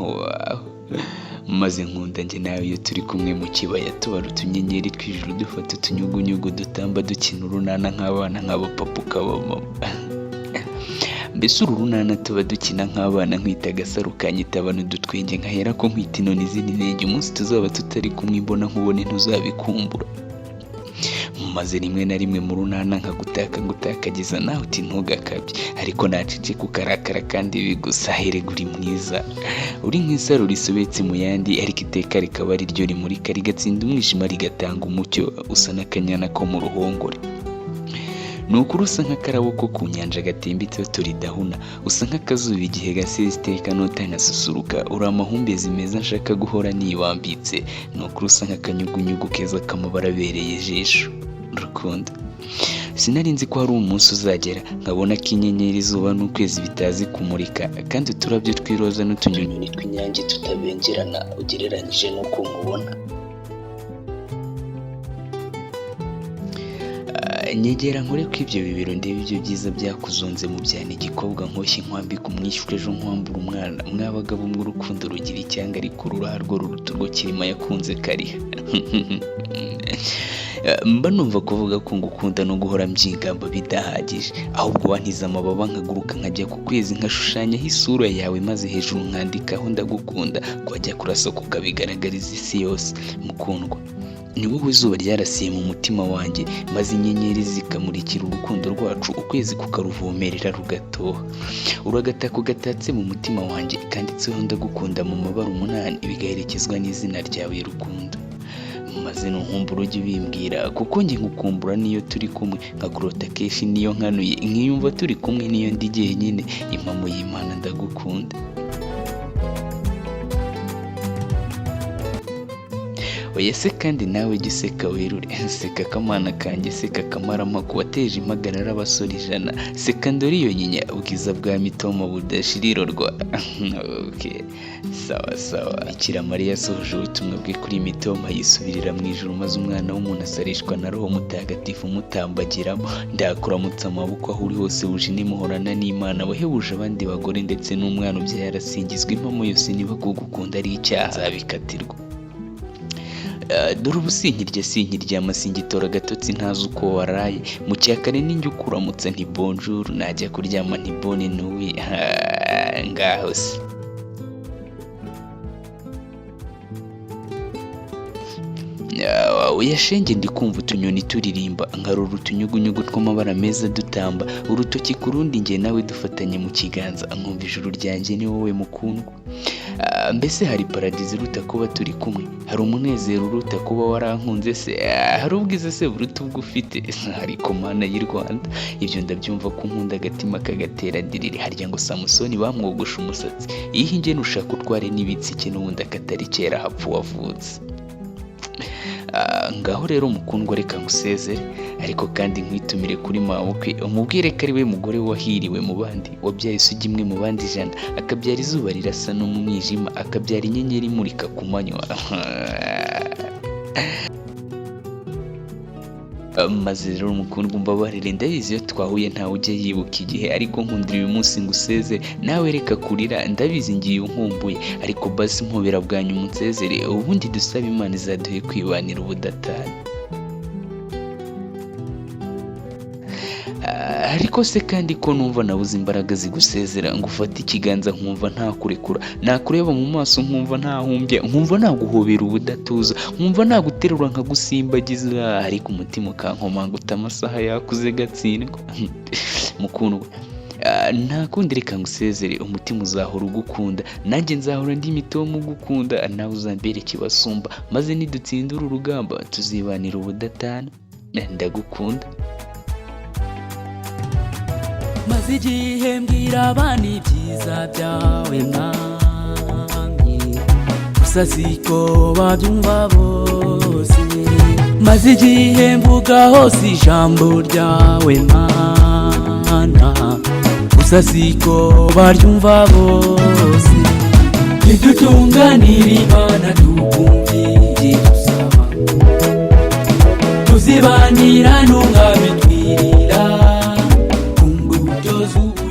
Wow. Maze nkunda njye nawe iyo turi kumwe mu kibaya tubara utunyenyeri tw'ijuru dufata utunyugunyugu dutamba dukina urunana nk'abana nk'abapapa ukabamama. Mbese uru runana tuba dukina nk'abana nkwita agasaro kanyita n'udutwenge nkahera ko nkwita inoni z'inenge umunsi tuzaba tutari kumwe imbona nkubone ntuzabikumbura. Maze rimwe na rimwe mu runana nkagutaka ngutakagiza nawe uti ntugakabye ariko nacece kukarakara kandi bigusa herega uri mwiza uri nk'isaro risobetse mu yandi ariko iteka rikaba ari ryo rimurika rigatsinda umwijima rigatanga umucyo usa n'akanyana ko mu ruhongore. Nuko usa nk'akarabo ko ku nyanja gatemba itoto ridahuna, usa nk'akazuba igihe gaseze iteka nota nkasusuruka, uri amahumbezi meza nshaka guhora nibambitse. Nuko usa nk'akanyugunyugu keza k'amabara abereye ijisho. Rukundo, sinari nzi ko hari umunsi uzagera nkabona ko inyenyeri izuba n'ukwezi bitazi kumurika kandi uturabyo tw'iroza n'utunyoni tw'inyange tutabengerana ugereranyije n'uko mubona. Nyegera nkore ko ibyo bibero ndebe ibyo byiza byakuzonze mu byana igikobwa nkoshye nkwambika umwishywa ejo nkwambura umwana mwabagabo mw'urukundo rugira icyanga rikurura rwo ruruta urwo Kirima yakunze Kariha. Mba numva kuvuga ko ngukunda no guhora mbyigamba bidahagije, ahubwo wantiza amababa nkaguruka nkajya ku kwezi nkashushanyaho isura yawe maze hejuru nkandikaho ndagukunda kwajya kurasa kukabigaragariza isi yose. Mukundwa, ni wowe izuba ryarasiye mu mutima wanjye maze inyenyeri zikamurikira urukundo rwacu ukwezi kukaruvomerera rugatoha. Uragatako gatatse mu mutima wanjye kanditseho ndagukunda mu mabara 8 bigaherekezwa n'izina ryawe Rukundo. Maze nunkumbura ujye ubimbwira kuko njye ngukumbura niyo turi kumwe nkakurota kenshi niyo nkanuye nkiyumva turi kumwe niyo ndi jyenyine impamo y'Imana ndagukunda. Oya se kandi nawe jya useka werure, seka kamana kanjye, seka kamarama kuwateje impagarara abasore 100, seka ndori iyo nyinya ubwiza bwa mitoma budashirirorwa. Okay, sawa. Bikira Mariya asohoje ubutumwa bwe kuri mitoma yisubirira mu ijuru maze umwana w'umuntu asarishwa na Roho Mutagatifu mutambagiramo. Ndakuramutsa amaboko aho uri hose wuje nimuhorana n'Imana wahebuje abandi bagore ndetse n'umwana ubyaye arasingizwa impamo yose niba kugukunda ari icyaha zabikatirwa. Dore ubu sinkiryama singitora agatotsi ntazi uko waraye mu cyakare ninjye ukuramutsa nti bonjour najya kuryama nti bonne nuit ngaho se. Uyashenge ndi kumva utunyoni turirimba nkarura utunyugunyugu tw'amabara meza dutamba urutoki ku rundi njye nawe dufatanye mu kiganza nkumva ijuru ryanjye ni wowe mukundwa. Mbese hari paradizo iruta kuba turi kumwe, hari umunezero uruta kuba warankunze se, hari ubwiza se buruta ubwo ufite, ariko Mana y'u Rwanda ibyo ndabyumva ko nkunda agatima kagatera diriri. Harya ngo Samusoni bamwogosha umusatsi, iyo njye nushaka utware n'ibitsike n'ubundi akatari kera hapfa wavutse. Ngaho rero mukundwa reka ngusezere ariko kandi nkwitumire kuri mabukwe umubwire ko ari we mugore wahiriwe mu bandi wabyaye isugi imwe mu bandi 100 akabyara izuba rirasa no mu mwijima akabyara inyenyeri imurika ku manywa. Maze rero mukundwa umbabarire ndabizi iyo twahuye ntawe ujya yibuka igihe ariko nkundira uyu munsi nguseze nawe reka kurira ndabizi ngiye unkumbuye ariko basi mpobera bwanyu umusezere ubundi dusaba Imana izaduhe kwibanira ubudatana. Ariko se kandi ko numva nabuze imbaraga zigusezera ngo ufate ikiganza nkumva nta kurekura nakureba mu maso nkumva nta humbye nkumva naguhobera ubudatuza nkumva naguterura nkagusimbagiza ariko umutima ukankomanga utamasaha yakuze gatsindwa. Mukundwa, nta kundi reka ngusezere umutima uzahora ugukunda nanjye nzahora ndi mitoma ugukunda nawe uzambere kibasumba maze nidutsindura urugamba tuzibanira ubudatana. Ndagukunda. Maze igihe mbwira abana ibyiza byawe mwami gusa siko babyumva bose. Maze igihe mvuga hose ijambo ryawe Mana gusa siko baryumva bose. Nidutunganire Imana tukumvire dusaba tuzibanira n'umwami twirira zozuba